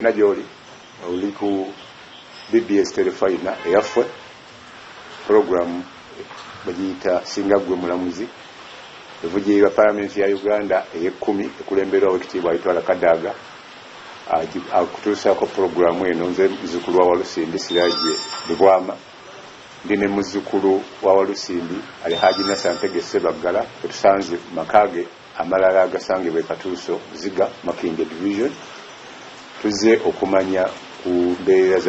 Najoli oli ku BBS Telefina eyaffe program bagiyita singa gwe mulamuzi evujirira Parliament ya Uganda ey'ekumi ekulemberwa wekitiibwa ayitwala Kadaga akutuusaako programu eno nze muzzukulu wa Walusimbi Siraje Lubwama ndi ne muzzukulu wa Walusimbi Alhaji Nasantege Sebaggala etusanze makage amalala agasangibwa Katuuso Ziga Makindye Division tuze okumanya ku mbeera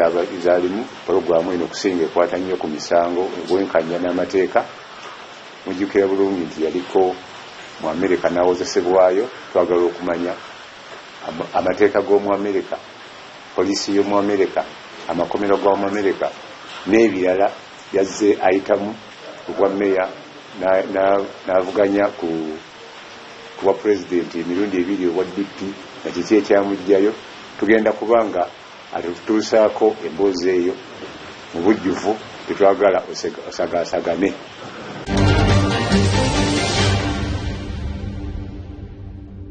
zalimu programu eno okusinga ekwata nnyo ku misango obwenkanya n'amateeka mujjukira bulungi nti yaliko mu Amerika n'awozesebwayo twagala okumanya amateeka g'omu Amerika poliisi y'omu Amerika amakomero g'omu Amerika n'ebirala yazze ayitamu obwa meya n'avuganya ku bwa pulezidenti emirundi ebiri obwa DP na kiki ekyamujjayo tugenda kubanga atutuusaako emboozi eyo mu bujjuvu tetwagala osagaasagane.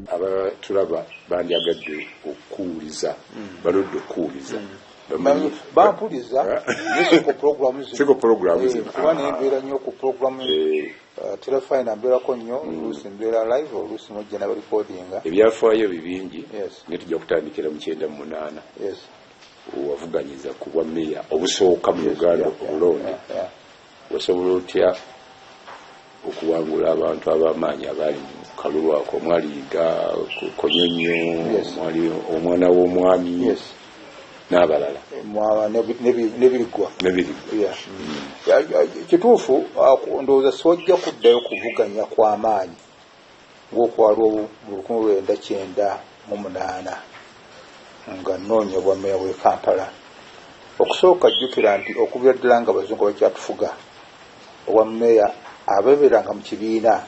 Abatulaba bandyagadde okuwuliza baludde okuwuliza bampuliza siko programu zino kuba nembeera nnyo ku programu Telefina mbeerako nnyo oluusi mbeera live oluusi mujja naba recordinga ebyafaayo bibingi nga tujja kutandikira mu 98 wavuganyiza ku bwa meya obusooka mu Uganda obulonde wasobola otya okuwangula abantu ab'amaanyi abali mu kalulu ako omwali Konyonyo omwali omwana w'omwami n'abalala nebirigwa kituufu ndowooza sojja kuddayo kuvuganya kw'amaanyi ng'okwaliwo mu 1998 nga nnoonya bwa meya w'e Kampala. Okusooka jjukira nti okubira ddala nga abazungu bakyatufuga obwa meya abeeberanga mu kibiina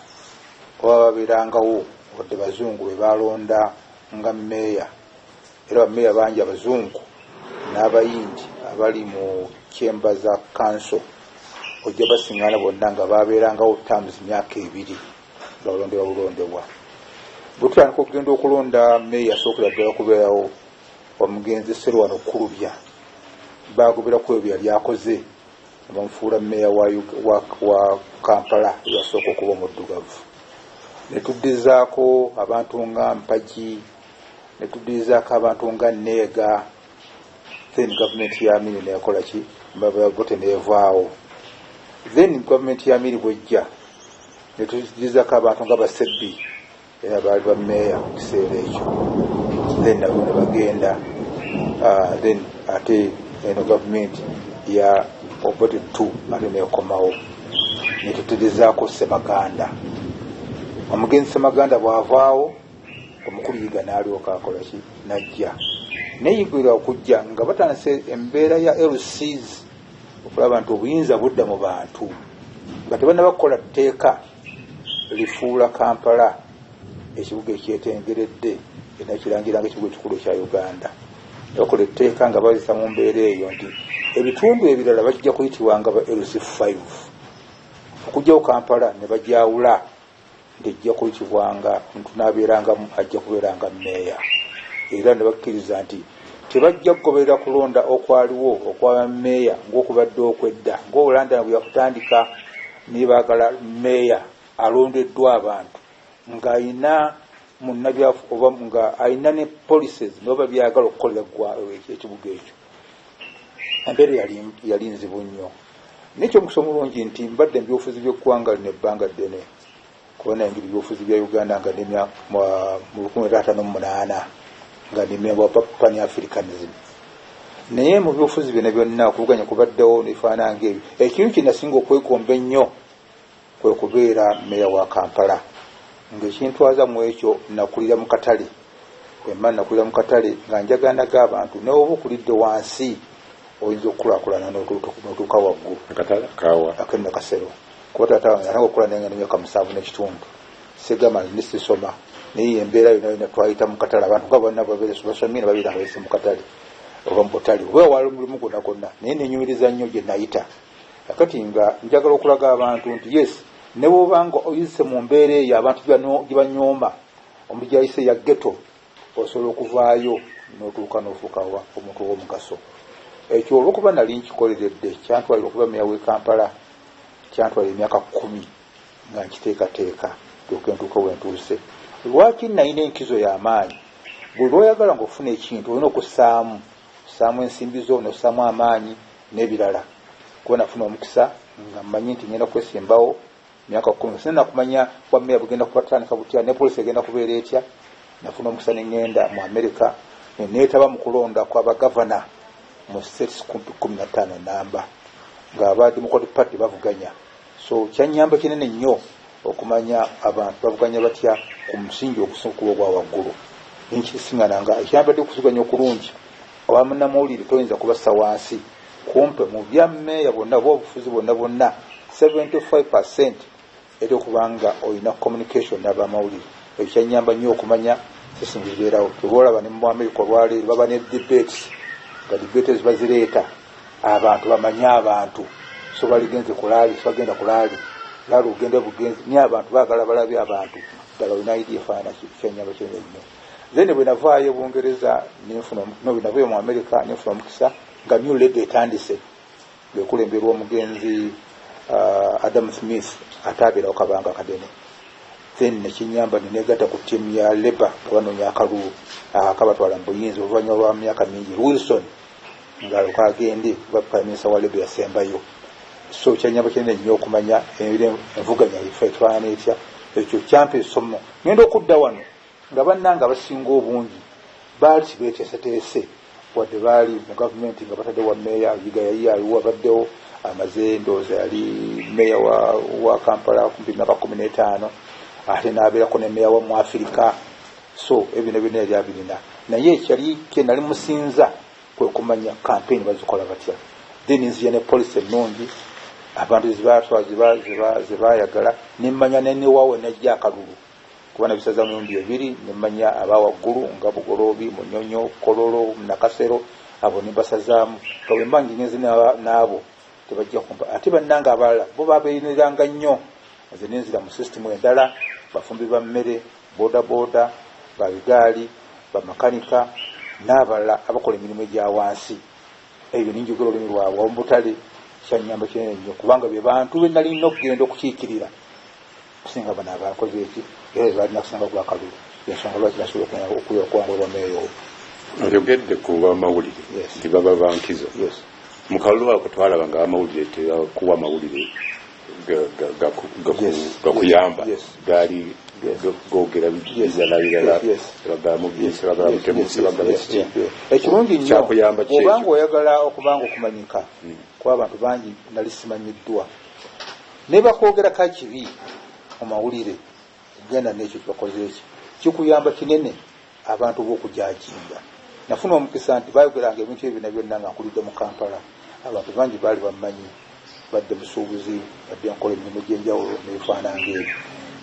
oba babeerangawo wadde bazungu be balonda nga meya, era bameya bangi abazungu n'abayindi abali mu chamber za council ojja basiŋŋaana bonna nga babeerangawo terms myaka 2 balondebwa. Bwe tutandika okugenda okulonda meya asookera ddala kubeerawo wamugenzi Sserwano Kulubya baagoberaku ebyo yali akoze bamufuula meya wa Kampala eyasooka okuba omuddugavu. Ne tuddizaako abantu nga Mpagi, ne tuddizaako abantu nga Neega, then government ya Amini neyakola ki bote neevaawo. Then government ya Amini bwejja ne tuddizaako abantu nga Basebbi era baali ba meya mu kiseera ekyo. Then nabo ne bagenda then ate eno government ya Obote 2 ate neekomawo ne tutuddizaako Semaganda. Omugenzi Semaganda bw'avaawo omukulu Yiga n'alyoka akola ki najja neyigwira okujja nga batandise embeera ya LCs okulaba nti obuyinza budda mu bantu nga tebanna bakola tteeka lifuula Kampala ekibuga ekyetengeredde era kirangiranga ekibuga ekikulu ekya Uganda. Bakola etteeka nga bazisa mu mbeera eyo nti ebitundu ebirala bajja kuyitibwanga ba LC5 okujjawo Kampala ne bajawula ejja kuyitibwanga omuntu n'abeeranga ajja kubeeranga meya, era ne bakkiriza nti tebajja kugoberera kulonda okwaliwo okwa meya ng'okubadde okwedda ng'Olanda bwe yakutandika nibaagala meya alondeddwa abantu ng'ayina munnabyafu oba nga ayina ne policies n'oba byagala okukolera ekibuga ekyo. Embeera yali nzibu nnyo. N'ekyo mukisa omulungi nti mbadde mu byobufuzi by'eggwanga lino ebbanga ddene kubona engeri byobufuzi bya Uganda nga nemya mu 1958 nga nememba Pan Africanism. Naye mu byobufuzi byonna okuvuganya kubaddewo nefaana ng'ebyo. Ekintu kye nasinga okwegomba ennyo kwe kubeera meya wa Kampala ng'ekintwaza mu ekyo nakulira mu katale. Bwemba nakulira mu katale nga njaganaga abantu ne oba okulidde wansi oyinza okukulaakulana n'otuuka waggulu. Akatale kaawa akenna Kasero kuba taata wange natanga okukula naye nga n'emyaka 7 n'ekitundu segama nisisoma naye embeera yonna twayita mu katale abantu nga bonna basomye ne babeera bayise mu katale oba mu butale oba wali omulimu gwonna gwonna naye nenyumiriza nnyo gye nayita akati nga njagala okulaga abantu nti yes ne bw'obanga oyise mu mbeera eyo abantu gye banyooma omuntu gy'ayise ya ghetto osobola okuvaayo n'otuuka n'ofuuka omuntu w'omugaso. Ekyo olw'okuba nali nkikoleredde kyantwalira okuba meya w'e Kampala, kyantwalira emyaka 10 nga nkiteekateeka tuuke ntuuka wentuuse. Lwaki nalina enkizo y'amaanyi? Buli lw'oyagala ng'ofuna ekintu olina okussaamu ensimbi zo n'ossaamu amaanyi n'ebirala. Kuba nafuna omukisa nga mmanyi nti ngenda kwesimbawo myaka 10 sinna kumanya bwa meya bugenda kubatandika butya ne polisi egenda kubeera etya. Nafuna omukisa ne ngenda mu Amerika neetaba mu kulonda kw'abagavana mu states 15 namba ng'aba Democratic Party bavuganya. So kyanyamba kinene nnyo okumanya abantu bavuganya batya ku musingi ogusukuba ogwa waggulu. Nkisiŋŋananga ekyambadde okusuganya okulungi abamunnamawulire toyinza kubassa wansi. Kumpe mu bya meya bonna obufuzi bonna 75% eri okubanga olina communication n'abamawulire. Ekyo kyanyamba nnyo okumanya sisinga zibeerawo. Tolwolaba ne mu Amerika olwaleero baba ne debates nga debates bazireeta abantu bamanye abantu. So baligenze kulaali bagenda kulaali laali ugende bugenzi ni abantu baagala balabe abantu ddala olina idea efaana kyanyamba kinene nnyo. Then bwe navaayo Bungereza nenfuna bwe navaayo mu Amerika nenfuna omukisa nga New Labour etandise ng'ekulemberwa omugenzi Adam Smith ataabeerawo kabanga kadene. Then nekinyamba neneegatta ku ttiimu ya Labour nga banoonya akalulu akabatwala mu buyinza oluvannyuma lwa myaka mingi. Wilson ng'alyoka agende kuba Prime Minister wa Labour yasembayo. So kyanyamba kinene nnyo okumanya envuganya yaffe etfaana etya. Ekyo kyampa essomo. Ngenda okudda wano nga bannanga abasinga obungi baali kibeeteeseteese wadde baali mu gavumenti nga batadde wa meya Yiga yali aliwo abaddewo amaze ndowooza yali meya wa Kampala kumpi myaka 15 ate n'abeerako ne meya wa mu Afirika. So ebino byonna yali abirina naye ekyali kye nali musinza kwe kumanya campaign bazikola batya. Then nzija ne poliisi ennungi abantu zebaayagala nemmanya nenewaawe najja akalulu kuba nabisaza mulundi 2 nemmanya abawaggulu nga Bugoloobi Munyonyo Kololo Nakasero abo nembasazaamu nga bwe mbangi ngenzi n'abo tebajja kumpa. Ate bannanga abalala bo babeeyimiranga nnyo nze nenzira mu system endala bafumbi ba mmere boda babigaali bamakanika n'abalala abakola emirimu egya wansi. Ebyo ninjogera olulimi lwabwe omubutale kyanyamba kinene nnyo kubanga be bantu be nalina okugenda okukiikirira kusinga bano abakoze eki era balina kusinga kuba kalulu. Ensonga lwaki nasobola okukwangulwa meeyo. Oyogedde ku bamawulire nti baba bankizo. Mu kalulu ako twalaba nga bamawulire tebakuwa mawulire gakuyamba gaali gogera bizalabirala bagamubyese bagamutemuse bagabeki. Ekirungi nnyo obanga oyagala okubanga okumanyika kuba abantu bangi nali simanyiddwa ne bakwogera ka kibi mu mawulire genda n'ekyo kibakoze eki kikuyamba kinene abantu b'okujajinga. Nafuna omukisa nti bayogeranga ebintu ebyo byonna nga nkulidde mu Kampala. Abantu bangi baali bammanyi badde musuubuzi badde nkola emirimu gy'enjawulo nebifaananga ebyo.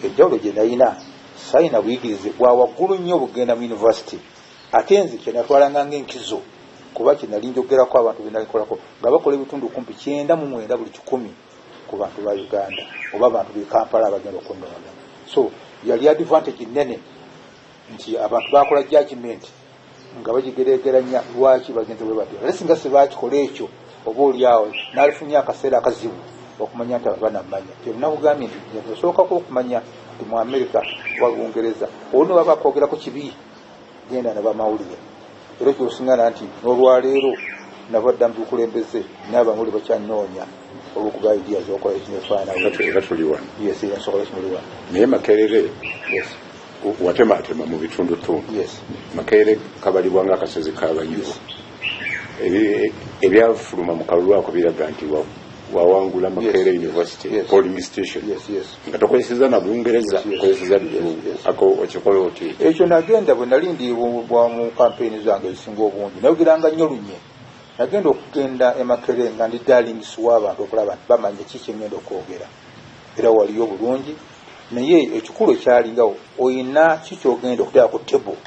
Enjawulo gye nalina sayina buyigirize bwa waggulu nnyo bugenda mu yunivasite ate nze kye natwalanga ng'enkizo kuba kye nali njogerako abantu be nalikolako nga bakola ebitundu kumpi 9 mu 9 buli 10 ku bantu ba Uganda oba abantu b'e Kampala abagenda okunnoonya. So yali advantage nnene nti abantu bakola judgment nga bagigeregeranya lwaki bagenze bwe batyo. Ate singa se bakikola ekyo oba oliawo n'alifunye akaseera akazibu okumanya nti abanamanya nakugambye nti osookako okumanya nti mu Amerika oba Bungereza olina baba bakwogera ku kibi genda nabamawulire. Era kyosiŋŋana nti n'olwaleero nabadda mu bukulembeze n'abamawulire bakyannoonya olw'okuba idea z'okola ekintu ekifaanana. Yes, ensokola kimuli wano. Naye Makerere watematema mu bitundutundu. Makerere kabalibwa ng'akasozi k'abayivu. Ebyafuluma mu kalulu ako biraga nti wawangula Makerere University polling station nga tokozeseza na Bungereza kozeseza ako okikola oti. Ekyo nagenda bwe nali ndiibwa mu kampeyini zange ezisinga obungi nayogeranga nnyo lunye. Nagenda okugenda e Makerere nga ndi darlings w'abantu okulaba nti bamanya ki kye ngenda okwogera era waliyo bulungi. Naye ekikulu ekyalingawo oyina kikyogenda okuteeka ku table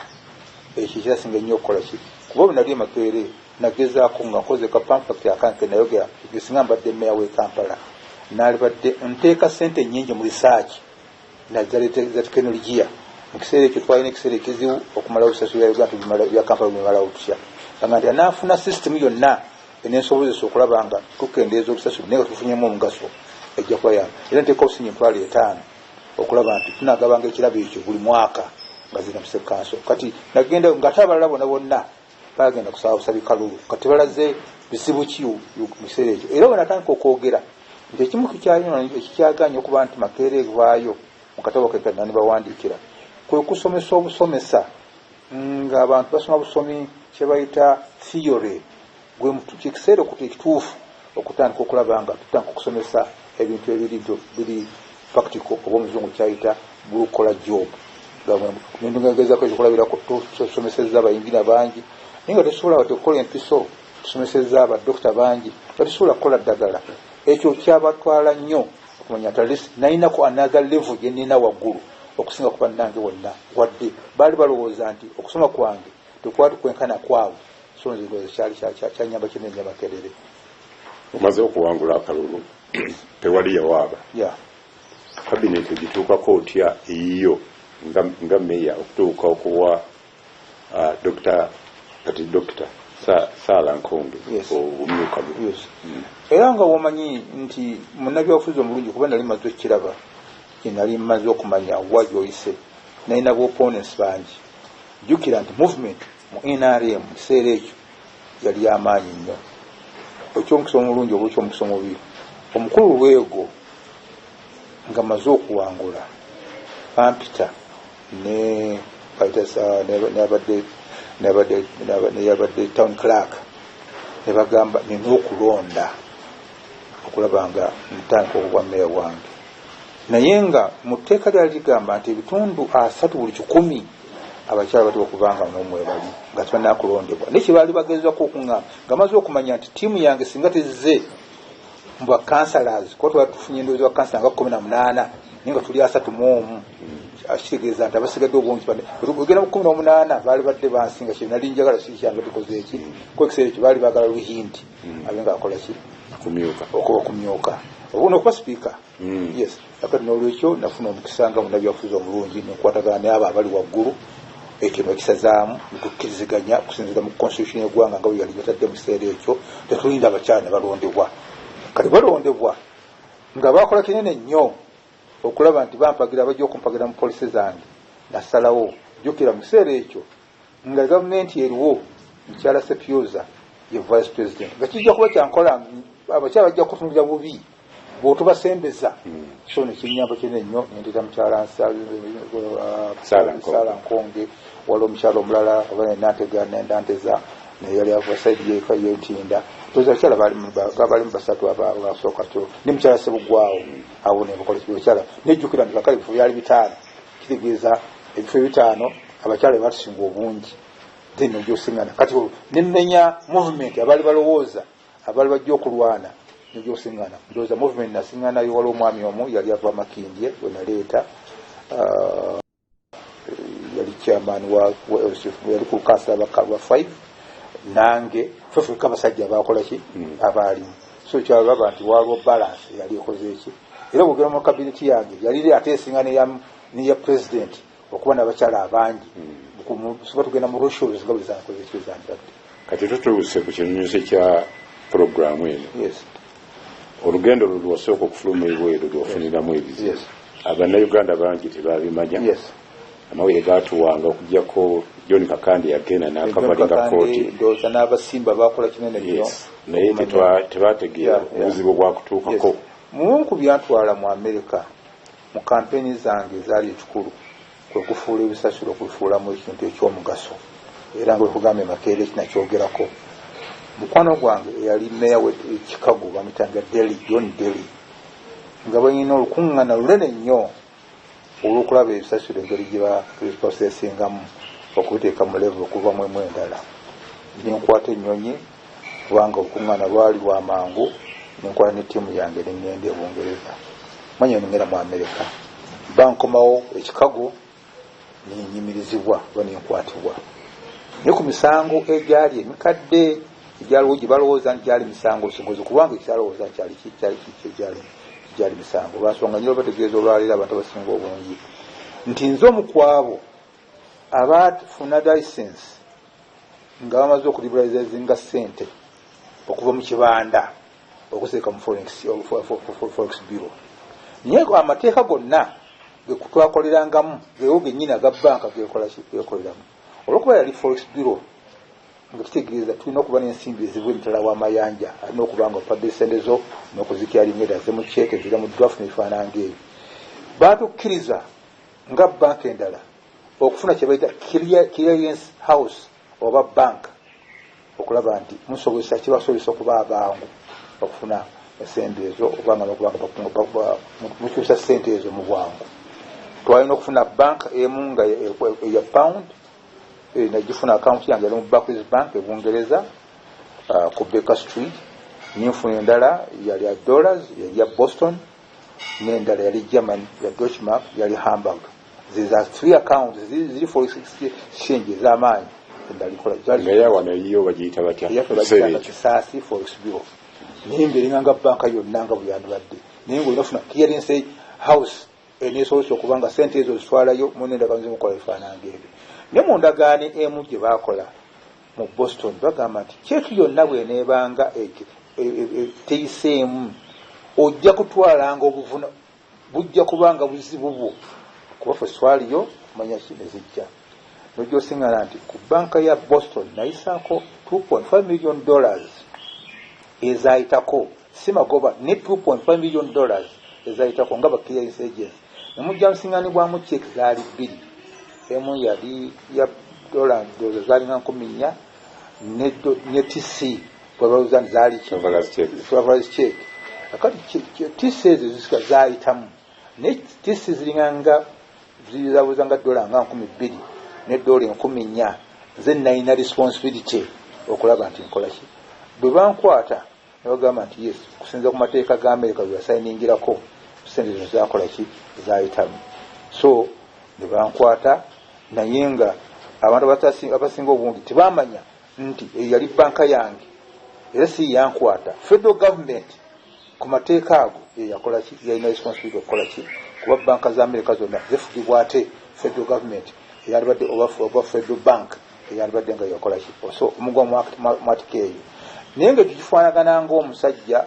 ekyo kyasinga nnyo okukola ki kuba bwe nali e Makerere nagezaako nga nkoze ka pamphlet akange nayogera esinga mbadde meya w'e Kampala naalibadde nteeka ssente nnyingi mu research za tekinologiya mu kiseera ekyo twalina ekiseera ekizibu okumala obusasula bya Kampala bimalawo tutya nga nti anaafuna system yonna enensobozesa okulaba nga tukendeeza obusasula naye nga tufunyemu omugaso ejja kuba yamba era nteeka obusinga emitwalo 5 okulaba nti tunagabanga ekirabo ekyo buli mwaka nga zina muse kanso kati nagenda nga ate abalala bonna bagenda kusaba busabi kalulu kati balaze bizibu ki mu kiseera ekyo era bwenatandika okwogera nti ekimu ekikyaganya okuba nti Makerere evaayo mu katabo ke nani bawandiikira kwe kusomesa obusomesa ng'abantu basoma busomi kye bayita theory gwe kiseera okuta ekituufu okutandika okulaba nga tutandika okusomesa ebintu ebiri practical oba omuzungu kyayita blue collar job nendugagezako ekikulabirako tusomesezza abayingina bangi naye nga tesobola okukola empiso tusomesezza abadokita bangi tetusobola kukola ddagala ekyo kyabatwala nnyo okumanya at least nalinako another level gye nina waggulu okusinga ku bannange wonna wadde baali balowooza nti okusoma kwange tekwali kwenkana kwabwe so nzirowooza kyanyamba kinenya Makerere. Omaze okuwangula akalulu tewali yawaaba kabineti egituukako otya eyiyo nga meya okutuuka okuwa Dr. Sarah Nkonge obumyuka bwe era nga womanyi nti munnabyabufuzi omulungi kuba nali maze okukiraba nali maze okumanya wa gy'oyise nalina opponents bangi jjukira nti movement mu NRM mu kiseera ekyo yali amaanyi nnyo ekyomukisa omulungi oba ekyomukisa omubi omukulu lwego nga maze okuwangula pampita ne neyabadde town clerk ne bagamba nina okulonda okulaba nga ntandika okubwa meya wange naye nga mu tteeka lyali ligamba nti ebitundu 3 buli 100 abakyala batera okubanga n'omwe bali nga tebanakulondebwa naye kyebaali bagezezako okuŋŋamba nga maze okumanya nti ttiimu yange singa tezze mu bakansalas kuba twali tufunye endowooza bakansala nga 18 naye nga tuli 31 akitegeeza nti abasigadde obungi ogenda mu 18 baali badde bansinga kye nali njagala sikyanga tukoze eki kuba ekiseera ekyo baali baagala luhinti abe nga akola ki okuba okumyuka obuno okuba sipiika yes akati n'olwekyo nafuna omukisa nga munnabyabufuzi omulungi nenkwatagana n'abo abali waggulu ekyo nekisazaamu netukkiriziganya okusinziira mu constitution y'eggwanga nga bwe yali batadde mu kiseera ekyo tetulinda abakyala ne balondebwa kati balondebwa nga bakola kinene nnyo okulaba nti bampagira bajja okumpagira mu polisi zange nasalawo jjukira mu kiseera ekyo nga gavumenti eriwo mukyala Sepyoza ye vice president nga kijja kuba kyankola abakyala bajja kutunulira bubi bwotubasembeza so nekinyamba kinene nnyo nendeta mukyala Sarah Nkonge waliwo omukyala omulala oba nantega nendanteza neyali ava saidi yeka yentinda toza kyala bali mu basatu abasooka kyo ne mukyala Sebugwawo abo ne bakola kibyala nejjukira nti bakali bifo byali 5 kitegeeza ebifo 5 abakyala batusinga obungi then ojosingana kati nemenya movement abali balowooza abali bajja okulwana ojosingana ndoza movement nasingana yo waliwo omwami omu yali ava Makindye we naleeta yali chairman yali ku kasa bakalwa 5 nange fefe kabasajja bakola ki abali so kyalaba nti waliwo balance yali ekoze eki era bwogera mu cabinet yange yali ate esingana ya president okuba n'abakyala abangi soba tugenda mu roshos nga bwe zakoze ekizantadde kati tutuuse ku kinyumize kya programu eno olugendo lwasooka okufuluma ebweru lwafuniramu ebizibu abannayuganda bangi tebabimanya amawere gatuwanga okugjako John Kakandi yagenda n'akavalinga kooti ndowooza n'abasimba bakola kinene nnyo naye tebategeera obuzibu bwakutuukako mumu ku byantwala mu Amerika mu kampeni zange ezaali ekikulu kwe kufuula ebisasiro okubifuulamu ekintu ekyomugaso era nga wekugambye Makerere kinakyogerako mukwano gwange eyali meya we Chicago bamutanga John Daly nga balina olukuŋŋaana lunene nnyo olw'okulaba ebisasiro engeri gye baprosesingamu okubiteeka mu level okuva mu emu endala nenkwata ennyonyi kubanga olukuŋŋaana lwali lwa mangu nenkwata ne ttiimu yange nengenda e Bungereza manya nengenda mu Amerika bankomawo e Chicago nenyimirizibwa oba nenkwatibwa naye ku misango egyali emikadde egyaliwo gye balowooza nti gyali misango lusogozi kubanga ekyalowooza gyali misango lwansonga nnyo bategeeza olwaleero abantu abasinga obungi nti nze omukwabo abafuna license nga bamaze okuliberalizinga ssente okuva mu kibanda okuseeka mu forex bureau. Naye amateeka gonna gekutwakolerangamu gewo gennyini aga banka gekoleramu olwokuba yali forex bureau nga kitegeeza tulina okuba n'ensimbi eziva emitala w'amayanja alina okuba nga opadde esente zo n'okuzikira limwe eraze mu cheque zira mu draft nebifaanana ng'ebyo. Baatukkiriza nga banka endala okufuna kye bayita clearance house oba bank okulaba nti musobozesa kibasobozesa okuba abangu okufuna esente ezo obanga n'okubanga mukyusa sente ezo mu bwangu. Twalina okufuna bank emu nga eya pound nagifuna account yange yali mu Barclays Bank ebungereza ku Baker Street. Ninfuna endala yali ya dollars yali ya Boston n'endala yali German ya Deutsche Mark yali Hamburg. These are 3 accounts ziri for exchange z'amaanyi nga yawana yiyo bagiyita batya kisaasi forex bureau naye ng'eringanga banka yonna nga bwe yandibadde naye ng'olina ofuna clearance house eneesobozesa okuba nga sente ezo zitwalayo mu n'endagaano zimukola bifaanana ng'ebyo. Ne mu ndagaano emu gye baakola mu Boston bagamba nti kyeki yonna bw'eneebanga teyiseemu ojja kutwalanga obuvuna bujja kubanga buzibu bwo kuba fe swaliyo manya kine zijja nojja singana nti ku banka ya Boston nayisaako $2.5 million ezayitako simagoba ne $2.5 million ezayitako nga clearance agents nemujja nsinganibwamu check zaali 2 emu yali ya dola zaali nga 10 ne TC bwebawuza zaali travelers check akati TC ezo zisika zayitamu ne TC zilinganga zizabuza nga dola nga 12 ne dola 14 nze nalina responsibility okulaba nti nkola ki bwe bankwata ne bagamba nti yes kusinza ku mateeka ga America bwe yasayiningirako sente zo zakola ki zayitamu. So ne bankwata naye nga abantu abasinga obungi tebamanya nti yali banka yange era si yankwata federal government ku mateeka ago yakola ki yalina responsibility okukola ki kuba banka za America zonna zifugibwa ate federal government eyalibadde oba federal bank eyalibadde nga yakola ki so omugwa mwatikeeyo naye nga tukifaanagana ng'omusajja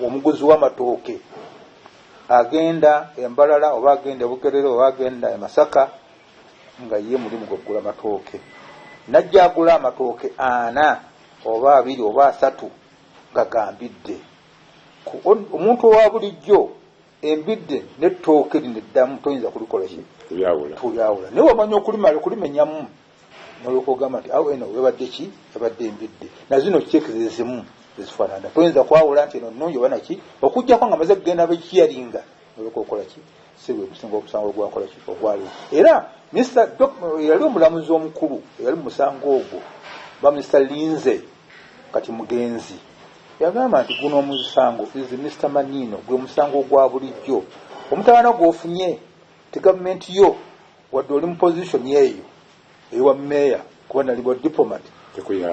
omuguzi w'amatooke agenda embalala oba agenda Bugerere oba agenda Masaka nga ye mulimu gw'okugula amatooke najja agula amatooke 4 oba 2 oba 3 nga gambidde omuntu owa bulijjo embidde n'ettooke lineddamu toyinza kulikola ki tulyawula naye wamanya okulimenyamu nolwokugamba nti awo eno webadde ki ebadde embidde na zino check zezimu ezifaanana toyinza kwawula nti eno nnungi oba naki okujjako nga maze kugenda bekiyalinga nolwokokola ki si bwe kusinga omusango ogwakola ki ogwaliwo. Era yali omulamuzi omukulu eyali mu musango ogwo ba Mr. Linze kati mugenzi yagamba nti guno omusango is Mr. Manino gwe musango ogwa bulijjo omutawana gw'ofunye ti gavumenti yo wadde oli mu position yeeyo ewa meya kuba nali bwa diplomat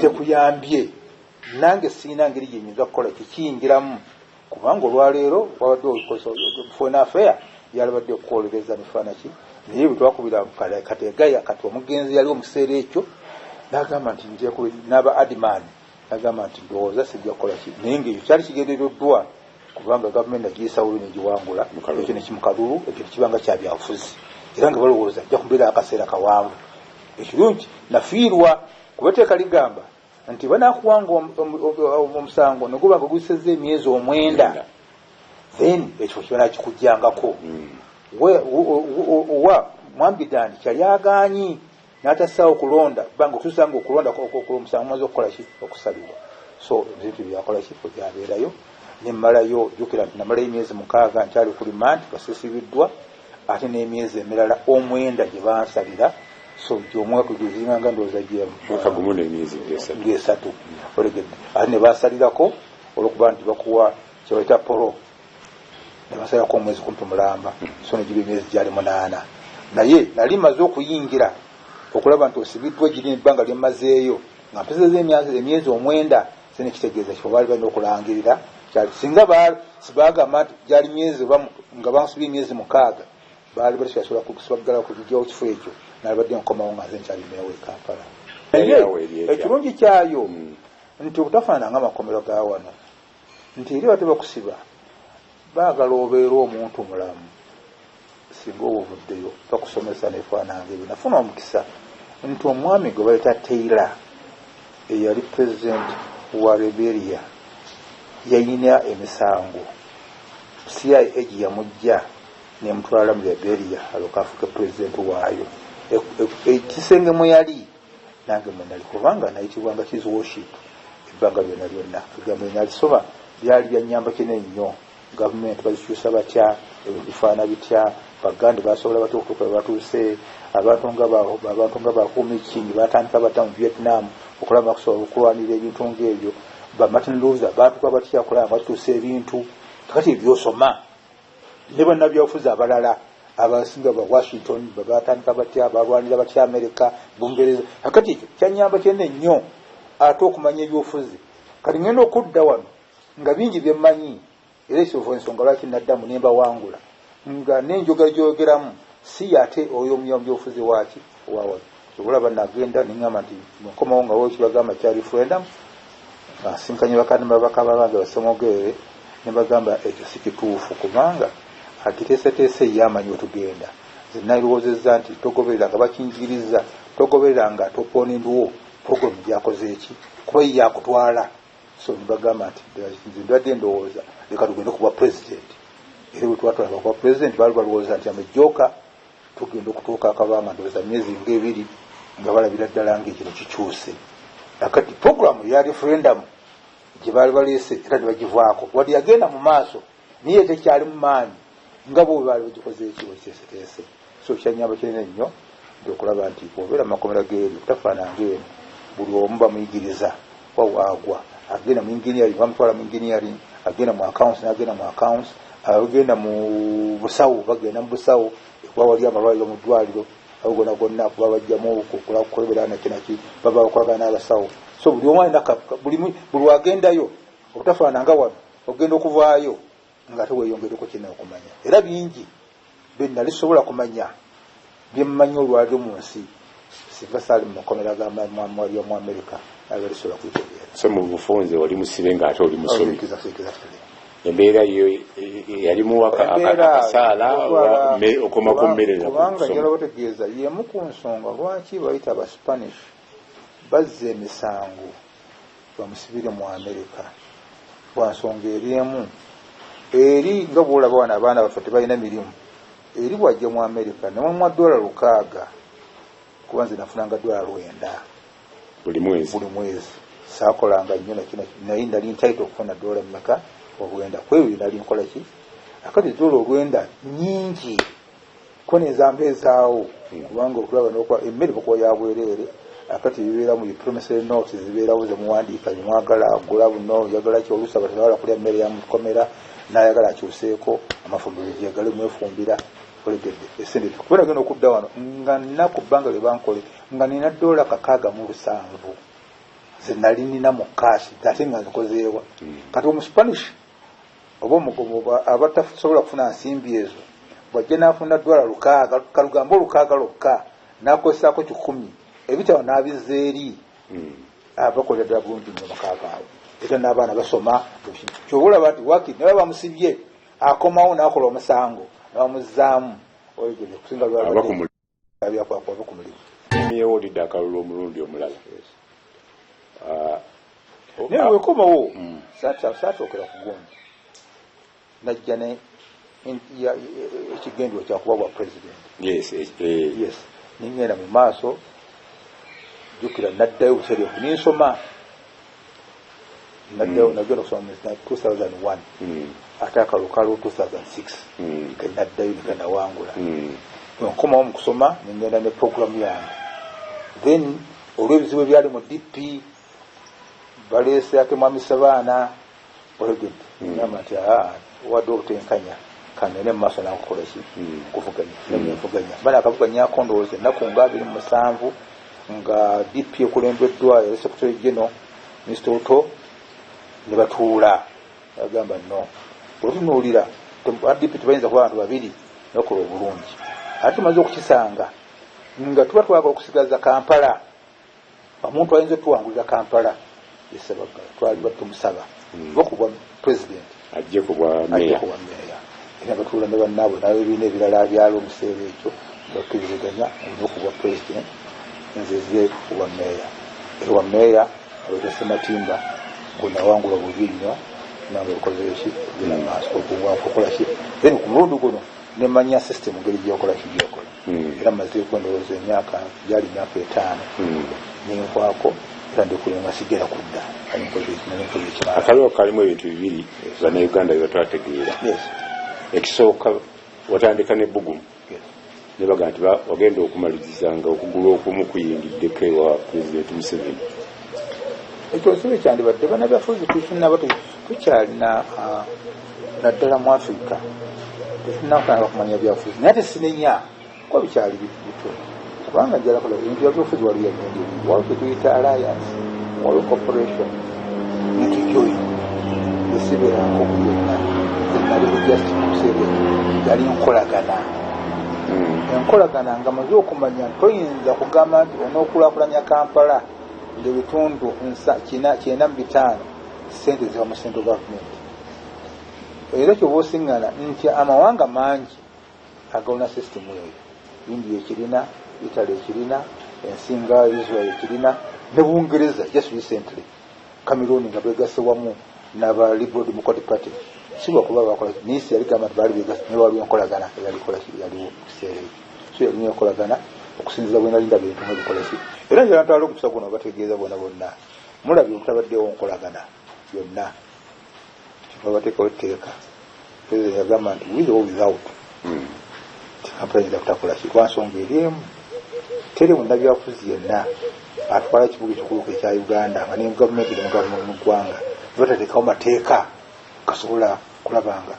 tekuyambye nange sirina ngeri gyenyinza kukola kikiyingiramu kubanga olwaleero wabadde foreign affair yalibadde okukolereza nifaana ki naye bwe twakubira kategaya kati omugenzi yaliwo mu kiseera ekyo n'agamba nti n'aba adman n'agamba nti ndowooza sijja kukola ki naye ng'ekyo kyali kigendereddwa kubanga gavumenti nagiyisawo negiwangula ekyo nekimukalulu ekyo tekibanga kyabyabufuzi era nga balowooza ajja kubeera akaseera kawanvu ekirungi nafiirwa kubateeka ligamba nti banakuwanga omusango neguba nga guyisezza emyezi 9 then ekyo kibanakikujjangako owa Mwambidani kyali aganyi n'atassaawo okulonda kubanga otusanga okulonda omusango maze okukola ki okusalibwa. So ebintu byakola ki byabeerayo nemmalayo jjukira nti namalayo emyezi 6 nkyali ku remand basisibiddwa ate n'emyezi emirala 9 gye bansalira so gy'omwaka gyeziringanga ndowooza mwaka gumu n'emyezi 3 olegedde ate ne basalirako olwokuba nti bakuwa kyebayita polo ne basalirako omwezi kumpi mulamba so negiba emyezi gyali 8 naye nali maze okuyingira okulaba nti osibiddwa giri ebbanga lyemmazeeyo nga mpezeza emyezi 9 sene kitegeeza kifo baali balina okulangirira kyali singa sibagamba nti gyali myezi nga bansubye emyezi 6 baali batasobola kusibaggala ku bijjawo kifo ekyo nalibadde nkomawo nga nze nkyali meewo e Kampala. Ekirungi kyayo nti obutafaanana ng'amakomero ga wano nti eri bate bakusiba baagala obeera omuntu mulamu singa oba ovuddeyo bakusomesa nefaananga ebyo. Nafuna omukisa nti omwami gwe bayita Taylor eyali pulezidenti wa Liberia yayina emisango CIA egi yamujja nemutwala mu Liberia alokafuka pulezidenti waayo ekisenge mwe yali nange mwe nali kubanga nayitibwanga his worship ebbanga byonna byonna egambo nalisoba byali byanyamba kinene nnyo. Gavumenti bazikyusa batya ebintu bifaana bitya baganda basobola batya okutuuka we batuuse abantu nga bakuumi kingi batandika bata mu Vietnam okulaba bakusobola okulwanira ebintu ng'ebyo ba Martin Luther batuuka batya kulaba batuuse ebintu kakati ebyosoma ne bannabyabufuzi abalala abasinga ba Washington batandika batya balwanira batya Amerika Bungereza kakati ekyo kyanyamba kyenne nnyo ate okumanya ebyobufuzi. Kati ngenda okudda wano nga bingi byemmanyi era ekyovu ensonga lwaki naddamu nemba wangula nga nenjogera gyogeramu si ate oyo omuyambyobufuzi waki owawano olaba nagenda neŋŋamba nti nkomawo nga wekibagamba kya referendum asinkanye bakabaka babange basemogere nebagamba ekyo si kituufu kubanga agiteeseteese yamanyi wetugenda. Nze nalirowoozezza nti togoberera nga bakinjigiriza togoberera nga toponindiwo program gyakoze eki kuba yakutwala. So nibagamba nti nze ndwadde ndowooza leka tugende kuba pulezidenti era wetwatwala bakuba pulezidenti baali balowooza nti amejjooka tugenda okutuuka akabanga ndowooza myezi ng'ebiri nga balabira ddala ngaekino kikyuse. Akati programu ya referendum gye baali baleese era nebagivaako wadde yagenda mu maaso niye tekyali mu maanyi nga bo baali bagikoze ekiwo kiteeseteese. So kyanyamba kinene nnyo nti okulaba nti obeera mu makomera g'eri tafaananga eno buli omu bamuyigiriza wawaagwa agenda mu engineering bamutwala mu engineering agenda mu accounts n'agenda mu accounts agenda mu busawo bagenda mu busawo ekuba wali amalwaliro mu ddwaliro awo gonna gonna kuba bajjamu okukolebera nakinaki baba bakolagana n'abasawo. So buli omu alina buli wagendayo obutafaananga wano ogenda okuvaayo nga teweeyongereko kinna okumanya era bingi bennali sobola kumanya byemmanyi olwaliro mu nsi singa saali mu makomera g'amwali mu Amerika abalisobola kwitegeera. So mu bufunze wali musibe ng'ate oli musomi embeera yo yalimu akasaala okoma ku mmere kubanga njala bategeeza yemu ku nsonga lwaki bayita aba Spanish bazza emisango bamusibire mu Amerika lwa nsonga eri emu eri nga bwolaba wano abaana baffe tebalina mirimu eri bwajja mu Amerika nemumwa $600 kuba nze nafunanga $9 buli mwezi saakolanga nnyo nakina naye ndali ntaito okufuna $9 olwenda kwebyo nali nkola ki akati $9 nyingi ko nezamba ezaawo kubanga okulaba n'okwa emmere bakuwa ya bwereere akati bibeera mu promissory notes zibeerawo ze muwandiika mwagala agula buno yagala ki oluusi abatawala kulya mmere ya mukomera n'ayagala akyuseeko amafumbiro gyegale mwefumbira olegedde esente kubera genda okudda wano nga nina ku bbanga lye bankole nga nina $667 ze nali nina mu kaasi ate nga nzikozeewa kati omuspanish oba omugomo abatasobola kufuna nsimbi ezo bwajja n'afuna $600 kalugambo $600 lukka n'akozesaako 10 ebitabo n'abizza eri abakolera ddala bulungi nnyo maka gaabwe era n'abaana basoma kyobulaba nti waki ne baba bamusibye akomawo n'akola omusango n'abamuzzaamu oyegere kusinga lwabyakwakwa aba ku mulimu yewulidde akalulu omulundi omulala naye wekomawo saatookera kugonda najja ekigendwa kyakuba bwa president yes ningenda mu maaso jukira naddayo buseereefu ninsoma naddayo nagenda okusoma mu 2001 ate akalukalo 2006 kenaddayo nigenda wangula nkomawo mu kusoma ningenda ne programu yange then olw'ebizibu ebyali mu DP baleese ate mwami Sebaana olegedde ngamba nti wadde obutenkanya kanene mu maaso nakukola ki okuvuganya nemuvuganya bana akavuganyako ndowooza ennaku nga 27 nga DP ekulembeddwa ya Secretary General Mr. Otto ne batuula agamba no olutunuulira DP tebayinza kuba abantu babiri nokola obulungi ate tumaze okukisanga nga tuba twagala okusigaza Kampala omuntu ayinza tuwangulira Kampala Ssebaggala twali batumusaba okubwa president ajje kubwa meya era batuula ne bannaabwe n'ebibiina ebirala byalo omuseera ekyo bakkiriziganya okubwa president nzeze kuba meya ewa meya Aleta Ssematimba kunawangula bubi nnyo nange okozeeki gina maaso okukola ki then ku mulundi guno nemanya system ngeri gyokola kigyokola era maze kwendowooza emyaka gyali myaka 5 nenkwako era ndikulenga sigera kudda akaliwo kalimu ebintu bibiri bannayuganda bye batwategeera ekisooka watandika n'ebbugumu ne baga nti wagenda okumaliriza okugula okumu kuyingiddeko ewa pulezidenti Museveni ekyo sibe kyandibadde bannabyafuzi tukinaba tukyalina naddala mu Afrika tetunakwanga kumanya byafuzi naye tesinenya kuba bikyali bito kubanga njala kola ebintu byabyofuzi waliyo emirundi ebiri waliwo kyetuyita alliance waliwo corporation netujoyi esiberako byonna zenaliro just kuseere yali enkolagana nga maze okumanya toyinza kugamba nti onookulaakulanya Kampala ng'ebitundu 95 sente ziva mu central government era kyoba osiŋŋana nti amawanga mangi agawuna system eyo India ekirina Italy ekirina ensinga Israel ekirina ne Bungereza just recently Cameroon nga begase wamu n'aba Liberal Democratic Party siba kuba bakola nisi yali gamba bali begase ne waliwo enkolagana yalikola yaliwo kiseera so yali enkolagana okusinziza bwe nalinda bintu mu bikola ki era njala ntwala okusa kuno bategeeza bonna mulabye obutabaddewo nkolagana yonna kiva bateekawo etteeka president yagamba nti with or without Kampala yinza kutakola ki kwa nsonga eri emu teri munnabyafuzi yenna atwala ekibuga ekikulu ekya Uganda nga ne gavumenti eri mu ggwanga batateekawo mateeka gasobola kulabanga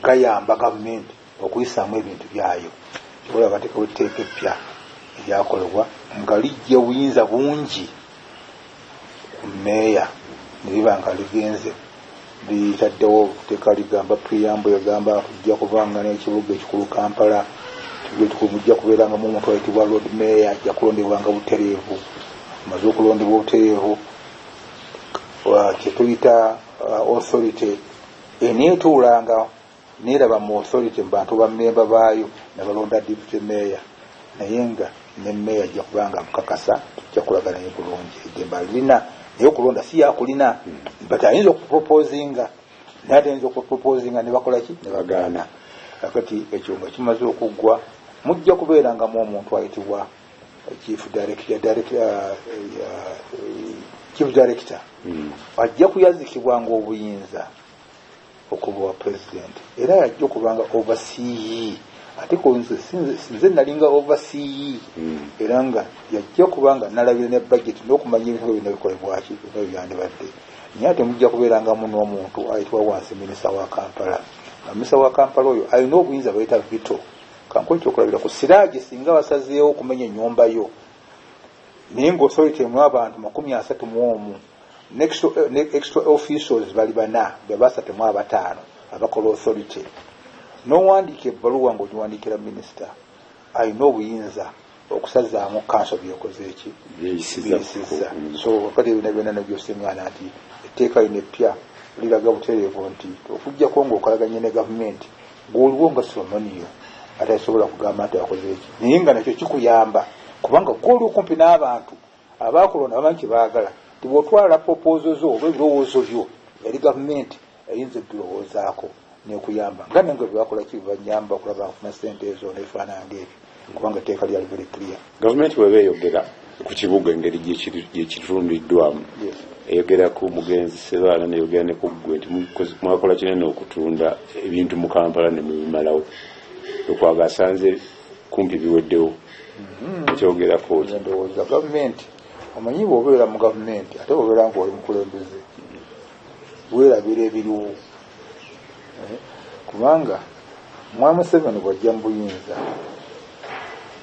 gayamba gavumenti okuyisaamu ebintu byayo kibola bateekawo etteeka eppya eryakolebwa nga lijja obuyinza bungi ku meeya ne liba nga ligenze litaddewo etteeka ligamba preamble egamba tujja kubanga n'ekibuga ekikulu Kampala mujja kubeerangamu omuntu ayitibwa Lord Mayor ajja kulondebwanga butereevu amaze okulondebwa obutereevu kyetuyita authority eneetuulanga neeraba mu authority mu bantu bammemba baayo nabalonda deputy mayor naye nga ne meeya ajja kubanga mukakasa tujja kulagana naye bulungi eddemba lirina naye okulonda si yakulina but ayinza okuproposinga naye ate ayinza okuproposinga ne bakola ki ne bagaana kakati ekyo nga kimaze okuggwa mujja kubeerangamu omuntu ayitibwa chief director ajja kuyazikibwanga obuyinza okuba president era yajja okubanga oversee ate nze nalinga oversee era nga yajja kubanga nalabira ne budget n'okumanya ebintu byonna bikolebwaki byonna byandibadde naye ate mujja kubeerangamu n'omuntu ayitibwa wansi minisita wa Kampala minisita wa Kampala oyo alina obuyinza bayita vito kankola ekyokulabira ku siraaje singa basazeewo okumenya ennyumba yo naye ng'authority emu abantu 31 ne extra officials bali 4 be 35 abakola authority n'owandiika ebbaluwa ng'ogiwandiikira minisita alina obuyinza okusazaamu kanso byekoze eki byeyisiza so wakati ebina byonna nebyosiŋŋaana nti etteeka lino eppya liraga butereevu nti okujjako ng'okolaganye ne gavumenti ng'oliwo nga somoniyo ate asobola kugamba nti akoze eki naye nga nakyo kikuyamba kubanga gw'oli okumpi n'abantu abaakulonda bamanyi kyebaagala ti bw'otwala proposal zo oba ebirowoozo byo eri gavumenti eyinza ebirowoozaako nekuyamba nga nange byebakola kibanyamba okulaba nfuna sente ezo nefaanana ng'ebyo kubanga etteeka lyali very clear. Gavumenti bw'eba eyogera ku kibuga engeri gyekitundiddwamu eyogera ku mugenzi Sebaana neyogera ne ku ggwe nti mwakola kinene okutunda ebintu mu Kampala ne mubimalawo okwaga asanze kumpi biweddewo ekyogerako ndowooza gavumenti omanyi bw'obeera mu gavumenti ate bw'obeera ng'oli mukulembeze weerabira ebiriwo kubanga mwami Museveni bw'ajja mu buyinza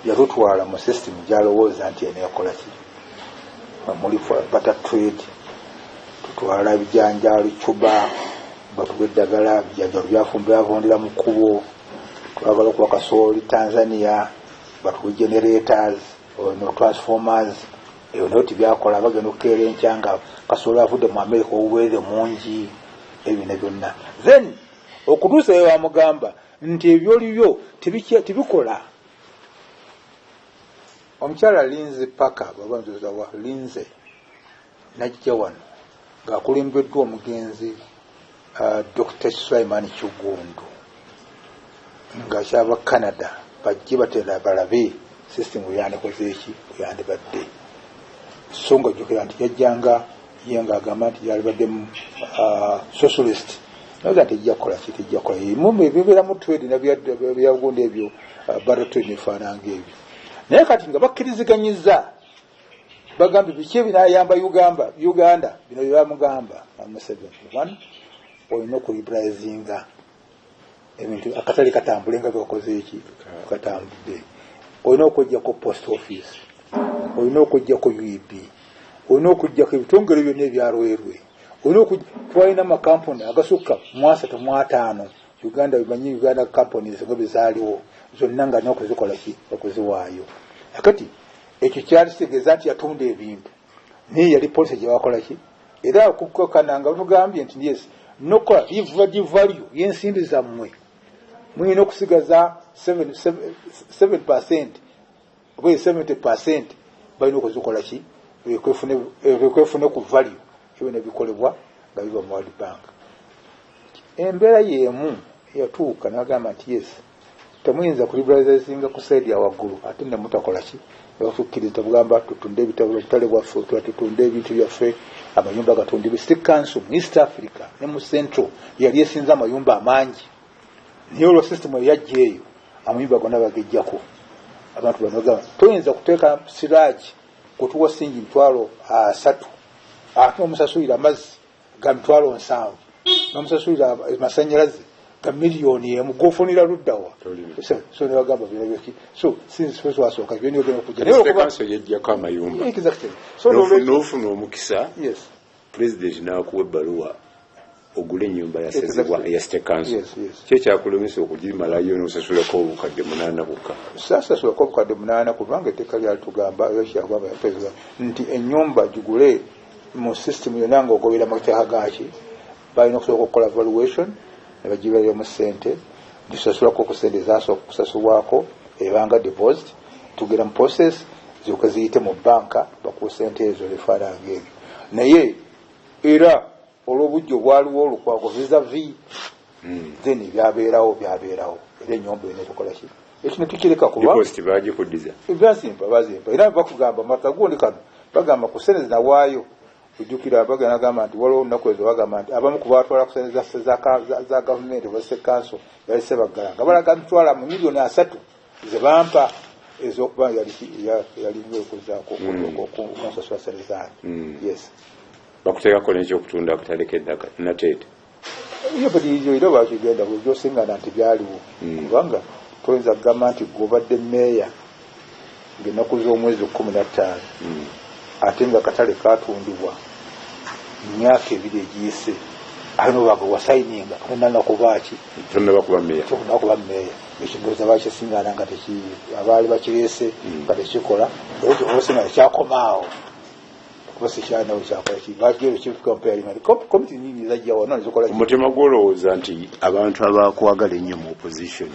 yatutwala mu system gy'alowooza nti eneekola ki muli bata trade tutwala ebijanjaalo cuba batuwa eddagala bijanjaalo byafundira mu kkubo twagala okuwa kasooli Tanzania batuwe generators no transformers eyo nayo tibyakola bagenda okukeera enkya nga kasooli avudde mu America obuweerere mungi ebina byonna then okutuusa eyo wamugamba nti ebyolibyo tibikola. Omukyala Lindsay Parker babanzoza wa Lindsay najja wano ng'akulembeddwa omugenzi Dr. Sulaiman Kigundu ng'akyava Canada bajje batera balabe system yandikoze eki yandibadde so nga jjukira nti yajjanga ye ng'agamba nti yalibadde socialist naga tejja kukola kitejja kukola mu bibeera mu trade nabyagundi ebyo baratory nefaananga ebyo naye kati nga bakkiriziganyiza bagambye biki ebinaayamba Uganda bino byebamugamba Museveni olina okuliberalizinga ebintu akatale katambule nga gakoze eki katambudde olina okujjako post office olina okujjako UEB olina okujjako ebitongole byonna ebyalwerwe olina twalina amakampuni agasukka 35 Uganda bimanyi Uganda companies nga bizaaliwo zonna nga n'okuzikola ki okuziwaayo akati ekyo kyali kitegeeza nti yatunda ebintu naye yali policy gye wakola ki era okukokananga batugambye nti yes nokola value y'ensimbi zammwe muyina okusigaza 7% oba 70% balina okuzikola ki ebikwefune ku value ebyo bikolebwa nga biva mu World Bank. Embeera y'emu yatuuka n'agamba nti yes temuyinza kuliberalizinga ku side ya waggulu ate ne mutakola ki bafukkiriza bugamba tutunde ebitabo obutale bwaffe tutunde ebintu byaffe amayumba gatundibwa City Council mu East Africa ne mu Central yali esinza amayumba amangi naye olwo system eyajja eyo amayumba gonna bagejjako abantu bano toyinza kuteeka siraaji kutuwa singi 3 ate omusasulira amazzi ga 7 n'omusasulira amasannyalaze ga miliyoni emu gofunira luddawa so nebagamba binabyoki so since first wasooka byoni ogenda okujja naye kanso yejjako amayumba exactly so n'ofuna omukisa yes president n'akuwa ebbaluwa ogule ennyumba yasazibwa ya State Council yes. Kyekyakulumisa okugimalayo n'osasulako obukadde 8 bukka sasasulako obukadde 8 kubanga etteeka lyalitugamba ekyagamba president nti ennyumba gigule mu system yonna ng'ogobera mateeka gaaki balina okusooka okukola valuation ne bagibalira mu ssente gisasulako ku ssente zasooka okusasulwako ebanga deposit tugera mu process zioka ziyite mu banka bakuwa ssente ezo ebifaananga ebyo naye era olw'obujjo bwaliwo olukwago vis-a-vis then byabeerawo era ennyumba eno tukola ki ekyo ne tukireka kuba deposit bagikuddiza bazimpa era bakugamba maka gundi kano bagamba ku ssente zinawaayo ujjukira bagamba nti waliwo olunaku ezo bagamba nti abamu ku batwala ku ssente za gavumenti oba State Council yali Sebaggala nga balaga ntwala mu miliyoni 3 ze bampa ez'okuba yali okuzaako okunsasula ssente zange yes bakuteekako n'ekyokutunda akatale k'eddaka nateete iyo badiyo era bakigenda bw'osingana nti byaliwo kubanga toyinza kugamba nti gobadde meeya ng'ennaku z'omwezi 15 ate nga katale katundibwa myaka 2 egiyise alino baga wasayininga tonnakubaaki tonnabakuba meeya ekindooza bakisingana nga abaali bakireese nga tekikola osingana kyakomaawo omutima gwolowooza nti abantu abakwagala ennyo mu opposition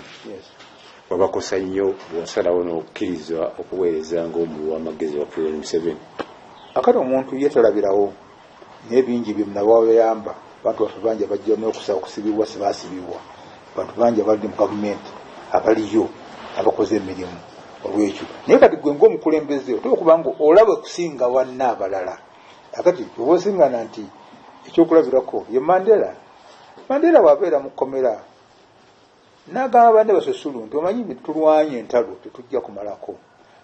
wabakosa nnyo bw'osalawo n'okkiriza okuweereza ng'omuwi w'amagezi wa President Museveni akati omuntu yeetalabirawo naye bingi bye munababayamba bantu baffe bangi bajja n'okusaba okusibibwa sibaasibibwa bantu bangi abali mu gavumenti abaliyo abakoze emirimu olwekyo naye kati gwe ng'omukulembeze oteeka okuba nga olaba okusinga banna abalala akati oba osingana nti ekyokulabirako ye Mandela bw'abeera mu kkomera n'agamba bande basosulu nti omanyi tulwanye entalo tetujja kumalako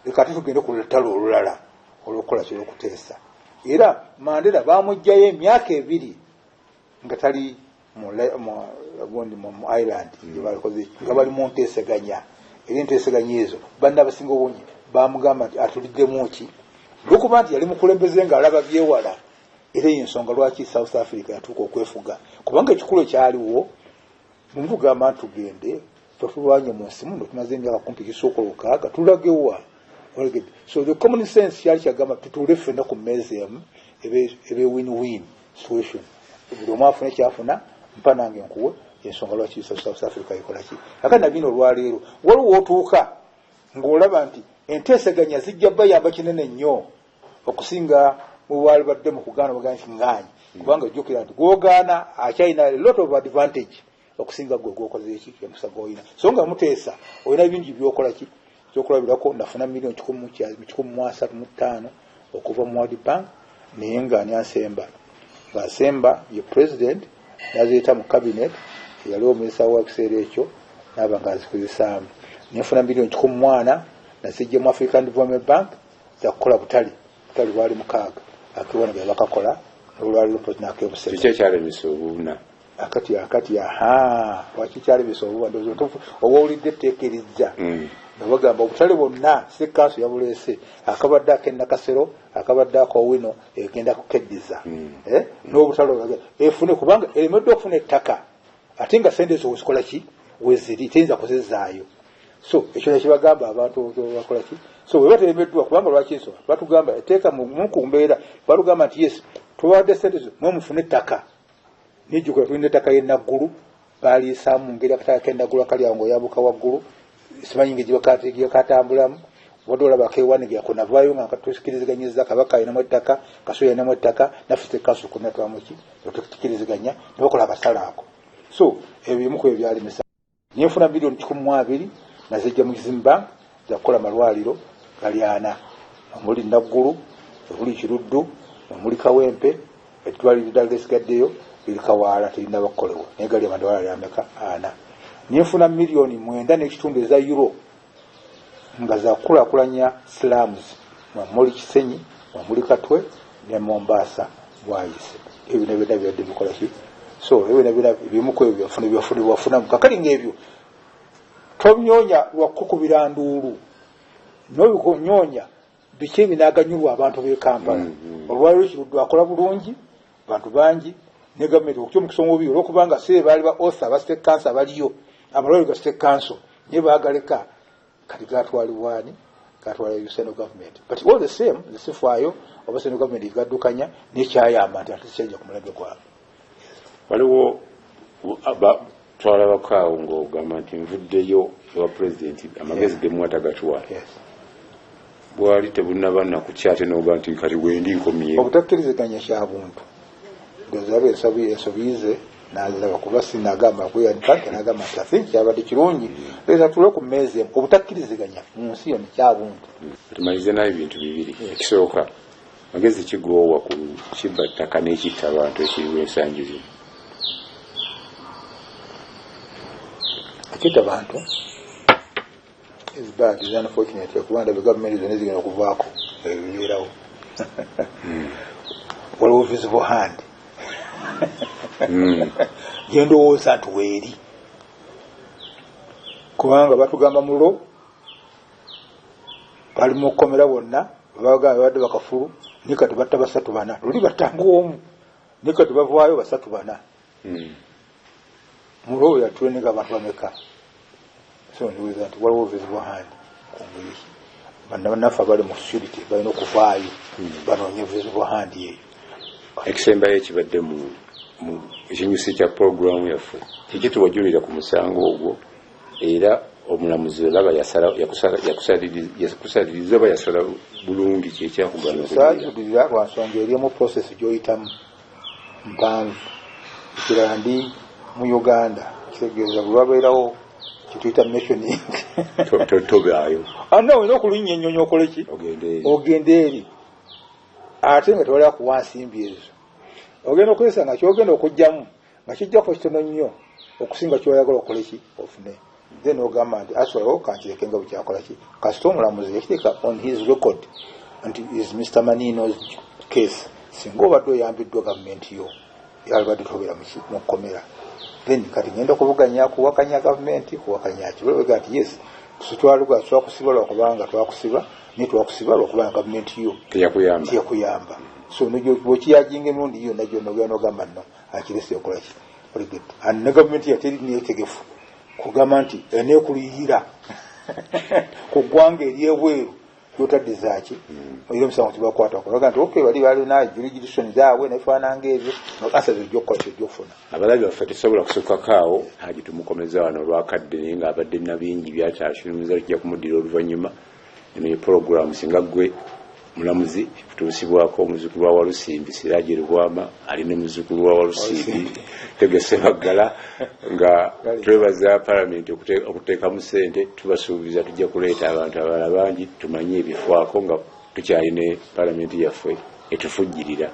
leka ate tugende ku lutalo olulala olw'okukola ky'okuteesa era Mandela baamuggyayo emyaka 2 nga tali mu Island nga bali mu nteeseganya era enteeseganya ezo banna abasinga obungi bamugamba nti atuliddemu ki olwokuba nti yali mukulembeze ng'alaba byewala era ensonga lwaki South Africa yatuuka okwefuga kubanga ekikulu ekyaliwo mumugamba nti tugende tulwanye mu nsi muno tumaze emyaka kumpi kisookola okaaga tulagewa. So the common sense kyali kyagamba tutuule ffenna ku mmeeza emu ebe win-win situation. Buli omu afune kyafuna mpa nange nkuwe ensonga lwaki South Africa ikola ki. Akati nabino olwaleero waliwo otuuka ng'olaba nti enteesaganya zijja bayamba kinene nnyo okusinga mu bwali badde mu kugaana bagamba nti ngaanyi kubanga ojjukira nti gwogaana akyalina a lot of advantage okusinga gwe gwokoze eki emusa gwoyina so nga muteesa olina ebingi byokola ki kyokulabirako nafuna milioni 135 okuva mu World Bank naye nga ani asemba ng'asemba ye president nazeeta mu cabinet yaliwo minisita wa kiseera ekyo naaba nga azikozesaamu nefuna milioni 14 nasijja mu African Development Bank zakukola butali bwali mukaaga akiwana bya bakakola olwaliro president akebusebe kiki ekyalemesa obuna akati waki kyalemesa obuba ndozo owulidde etteekeriza nga bagamba obutale bwonna ssekkanso yabuleese akabadde ak'ennakasero akabadde akowino egenda kukeddiza n'obutale efune kubanga eremedde okufuna ettaka ate nga sente ezo wezikola ki weziri teyinza kuzizaayo so ekyo nekibagamba abantu bakola ki so bwe bateremeddwa kubanga lwaki nsonga batugamba etteeka mu ku mbeera batugamba nti yes tubawadde sente zo mwemufune ettaka nijjukira tulina ettaka y'ennaggulu baaliisaamu mu ngeri akataka k'ennaggulu akali awo ng'oyambuka waggulu simanyi ngeri katambulamu wadde olaba keewanigira kunavaayo nga tukiriziganyizza kabaka ayinamu ettaka kasoya ayinamu ettaka naffe tekkanso kuna twamuki tukiriziganya ne bakola akasala ako so ebyo bimu ku ebyo byalemesa nyenfuna milioni 12 nazijja mu Exim Bank zakukola malwaliro gali 4 omuli Naggulu omuli Kiruddu omuli Kawempe eddwaliro eddala lisigaddeyo liri Kawaala terina bakukolewa naye gali amadwaliro lyameka 4 nyenfuna milioni 9.5 eza euro nga zakulaakulanya slums omuli Kisenyi omuli Katwe ne Mombasa bwayise ebyo nebyo byadde bikola ki so ebyo bimu ku ebyo byafunibwa kakali ng'ebyo tobinyonya lwakukubira nduulu n'obikonyonya biki ebinaaganyulwa abantu b'e Kampala olwaliro Kiruddu akola bulungi abantu bangi ne gavumenti okukyomukisa omubi olwokubanga si baali ba author ba state council baliyo amalwaliro ga state council nye baagaleka kati gatwalibwani gatwala Central government but all the same zisifaayo oba Central government igaddukanya n'ekyayamba nti ate kyajja ku mulembe gwabwe waliwo twalabako awo ng'ogamba nti nvuddeyo ewa pulezidenti amagezi gemwata gatuwa bwali tebunaba nakukyate n'oga nti kati wendi nkomyewo obutakkiriziganya kyabuntu ndozaba ensobiize naziraba kuba sinagamba kuyankanke nagamba nti afe kyabadde kirungi leza tule ku mmeezi obutakkiriziganya mu nsi yonna kyabuntu tumalize nayo ebintu bibiri ekisooka magezi kigoowa ku kibba ttaka n'ekitta abantu ekiriwo ensangi zino kita bantu is bad is unfortunate kubanda the government is zigenda okuvaako ebibirawo waliwo visible hand yendowooza nti weeri kubanga batugamba mulo bali mu kkomera bonna bagamba badde bakafulu nikati batta 3-4 luli batanga omu nikati bavaayo 3-4 mulo yatulenga abantu bameka so ndiweza nti waliwo visible hand kungeri bannaffe bali mu security balina okuvaayo banoonye visible hand yeyo ekisembayo ekibadde mu ekinyusi kya programu yaffe kiki tuwajulira ku musango ogwo era omulamuzi olaba yakusaliriza oba yasala bulungi kyekyakugana lwansonga erimu process gyoyitamu mpanvu ekirala ndi mu Uganda kitegeeza bulwabeerawo kituyita mentioning tobaayo olina okulinnya ennyonyi okole ki ogende eri ate nga tewali akuwa nsimbi ezo ogenda okozesa nga kyogenda okugjamu nga kijjako kitono nnyo okusinga kyoyagala okole ki ofune then ogamba nti aswalawo kankireke nga bukyakola ki kasita omulamuzi yakiteeka on his record nti is Mr. Manino's case singa obadde oyambiddwa gavumenti yo yalibadde tobeera mu kkomera then kati ngenda okuvuganya kuwakanya gavumenti kuwakanya kiwega nti yes tutwaluga twakusiba lwakubanga twakusiba naye twakusiba lwakubanga gavumenti yo teyakuyamba so bwekiyajinga emirundi yonna gyonna ogenda ogamba nno akiresi okola ki ne gavumenti yateri netegefu kugamba nti eneekuliyira ku ggwanga eryebweru yotadde zaaki era omusango tibakwata kulaga nti okay bali balina jurisdiction zaabwe nefaananga ebyo nokasaza ojjokkola kyojjokufuna abalabi baffe tesobola kusukakaawo haji tumukomeza wano olwakadde naye ng'abadde na bingi byakyasulumiza tujja kumuddira oluvannyuma eno ye puroguramu singa gwe mulamuzi kutuusibwako omuzukulu wa Walusimbi Siraaji Rubwama ali ne muzukulu wa Walusimbi Tegese Baggala nga twebaza palamenti okuteekamu ssente tubasuubiza tujja kuleeta abantu abalala bangi tumanye ebifwako nga tukyalina palamenti yaffe etufujjirira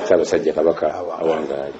Ssaabasajja Kabaka awangaali.